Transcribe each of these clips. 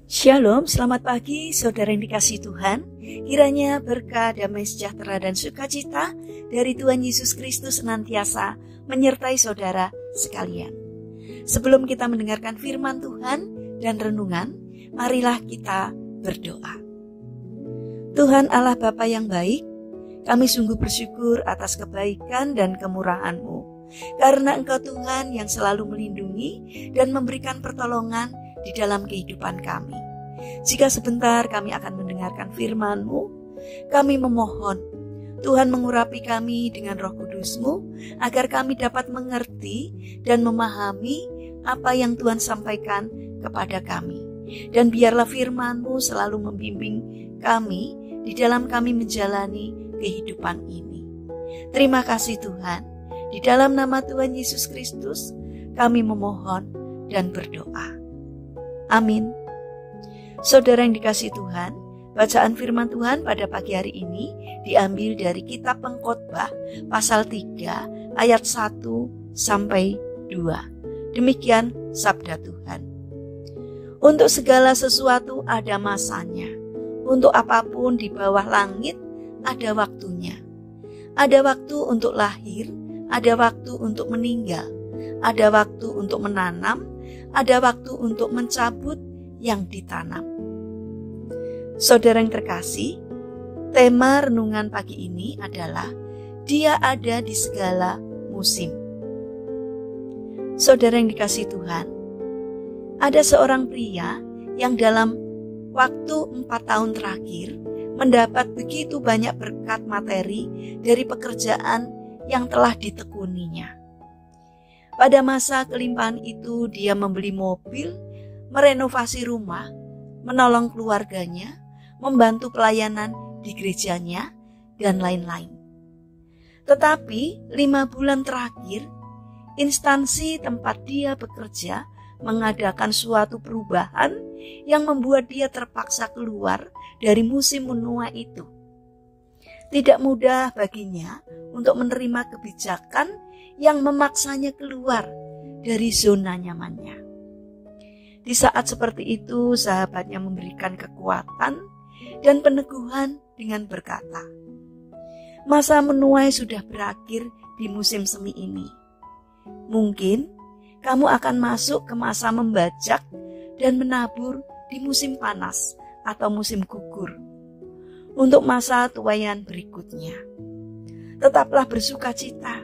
Shalom, selamat pagi saudara yang dikasihi Tuhan. Kiranya berkah, damai sejahtera dan sukacita dari Tuhan Yesus Kristus senantiasa menyertai saudara sekalian. Sebelum kita mendengarkan firman Tuhan dan renungan, marilah kita berdoa. Tuhan Allah Bapa yang baik, kami sungguh bersyukur atas kebaikan dan kemurahan-Mu. Karena Engkau Tuhan yang selalu melindungi dan memberikan pertolongan di dalam kehidupan kami. Jika sebentar kami akan mendengarkan firman-Mu, kami memohon Tuhan mengurapi kami dengan Roh Kudus-Mu agar kami dapat mengerti dan memahami apa yang Tuhan sampaikan kepada kami. Dan biarlah firman-Mu selalu membimbing kami di dalam kami menjalani kehidupan ini. Terima kasih Tuhan. Di dalam nama Tuhan Yesus Kristus kami memohon dan berdoa. Amin. Saudara yang dikasihi Tuhan, bacaan firman Tuhan pada pagi hari ini diambil dari kitab Pengkhotbah pasal 3 ayat 1 sampai 2. Demikian sabda Tuhan. Untuk segala sesuatu ada masanya. Untuk apapun di bawah langit ada waktunya. Ada waktu untuk lahir, ada waktu untuk meninggal, ada waktu untuk menanam, ada waktu untuk mencabut yang ditanam. Saudara yang terkasih, tema renungan pagi ini adalah Dia ada di segala musim. Saudara yang dikasihi Tuhan, ada seorang pria yang dalam waktu 4 tahun terakhir mendapat begitu banyak berkat materi dari pekerjaan yang telah ditekuninya. Pada masa kelimpahan itu dia membeli mobil, merenovasi rumah, menolong keluarganya, membantu pelayanan di gerejanya, dan lain-lain. Tetapi 5 bulan terakhir, instansi tempat dia bekerja mengadakan suatu perubahan yang membuat dia terpaksa keluar dari musim menua itu. Tidak mudah baginya untuk menerima kebijakan yang memaksanya keluar dari zona nyamannya. Di saat seperti itu, sahabatnya memberikan kekuatan dan peneguhan dengan berkata, "Masa menuai sudah berakhir di musim semi ini. Mungkin kamu akan masuk ke masa membajak dan menabur di musim panas atau musim gugur, untuk masa tuaian berikutnya. Tetaplah bersukacita,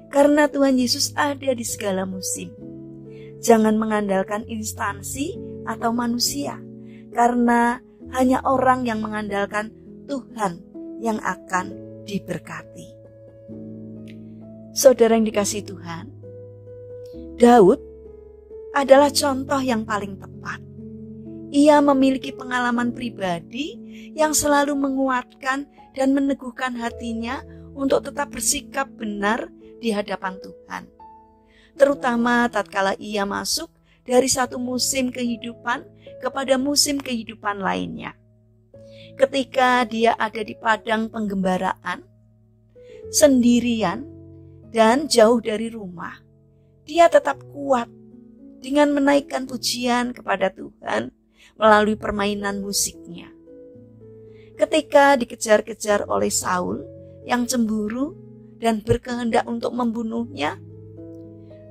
karena Tuhan Yesus ada di segala musim. Jangan mengandalkan instansi atau manusia, karena hanya orang yang mengandalkan Tuhan yang akan diberkati." Saudara yang dikasihi Tuhan, Daud adalah contoh yang paling tepat. Ia memiliki pengalaman pribadi yang selalu menguatkan dan meneguhkan hatinya untuk tetap bersikap benar di hadapan Tuhan. Terutama tatkala ia masuk dari satu musim kehidupan kepada musim kehidupan lainnya. Ketika dia ada di padang penggembaraan, sendirian dan jauh dari rumah, dia tetap kuat dengan menaikkan pujian kepada Tuhan melalui permainan musiknya. Ketika dikejar-kejar oleh Saul yang cemburu dan berkehendak untuk membunuhnya,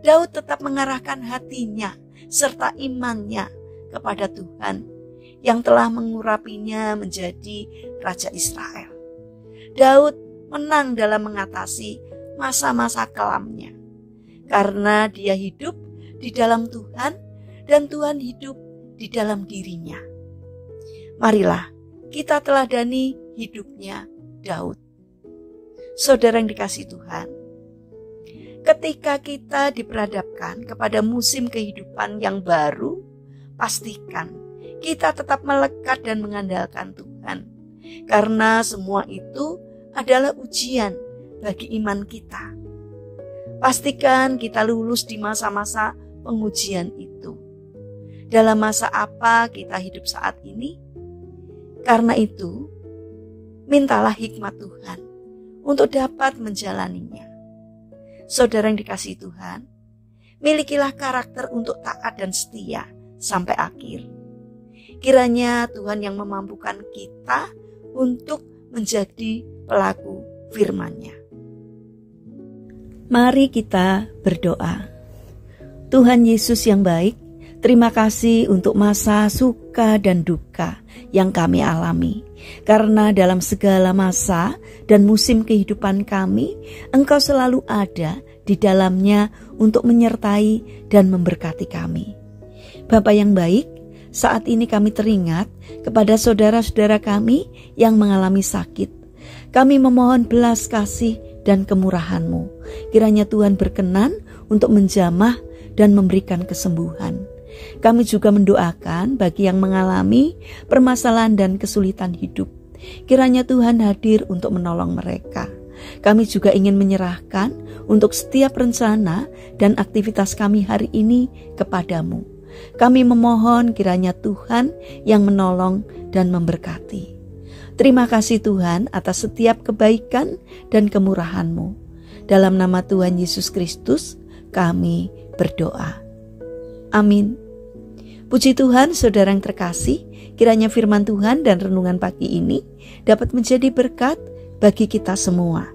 Daud tetap mengarahkan hatinya serta imannya kepada Tuhan yang telah mengurapinya menjadi Raja Israel. Daud menang dalam mengatasi masa-masa kelamnya, karena dia hidup di dalam Tuhan dan Tuhan hidup di dalam dirinya. Marilah kita teladani hidupnya Daud. Saudara yang dikasihi Tuhan, ketika kita diperhadapkan kepada musim kehidupan yang baru, pastikan kita tetap melekat dan mengandalkan Tuhan, karena semua itu adalah ujian bagi iman kita. Pastikan kita lulus di masa-masa pengujian itu. Dalam masa apa kita hidup saat ini? Karena itu, mintalah hikmat Tuhan untuk dapat menjalaninya. Saudara yang dikasihi Tuhan, milikilah karakter untuk taat dan setia sampai akhir. Kiranya Tuhan yang memampukan kita untuk menjadi pelaku firman-Nya. Mari kita berdoa. Tuhan Yesus yang baik, terima kasih untuk masa suka dan duka yang kami alami. Karena dalam segala masa dan musim kehidupan kami, Engkau selalu ada di dalamnya untuk menyertai dan memberkati kami. Bapa yang baik, saat ini kami teringat kepada saudara-saudara kami yang mengalami sakit. Kami memohon belas kasih dan kemurahan-Mu. Kiranya Tuhan berkenan untuk menjamah dan memberikan kesembuhan. Kami juga mendoakan bagi yang mengalami permasalahan dan kesulitan hidup. Kiranya Tuhan hadir untuk menolong mereka. Kami juga ingin menyerahkan untuk setiap rencana dan aktivitas kami hari ini kepadamu. Kami memohon kiranya Tuhan yang menolong dan memberkati. Terima kasih Tuhan atas setiap kebaikan dan kemurahan-Mu. Dalam nama Tuhan Yesus Kristus kami berdoa. Amin. Puji Tuhan, saudara yang terkasih, kiranya firman Tuhan dan renungan pagi ini dapat menjadi berkat bagi kita semua.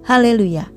Haleluya.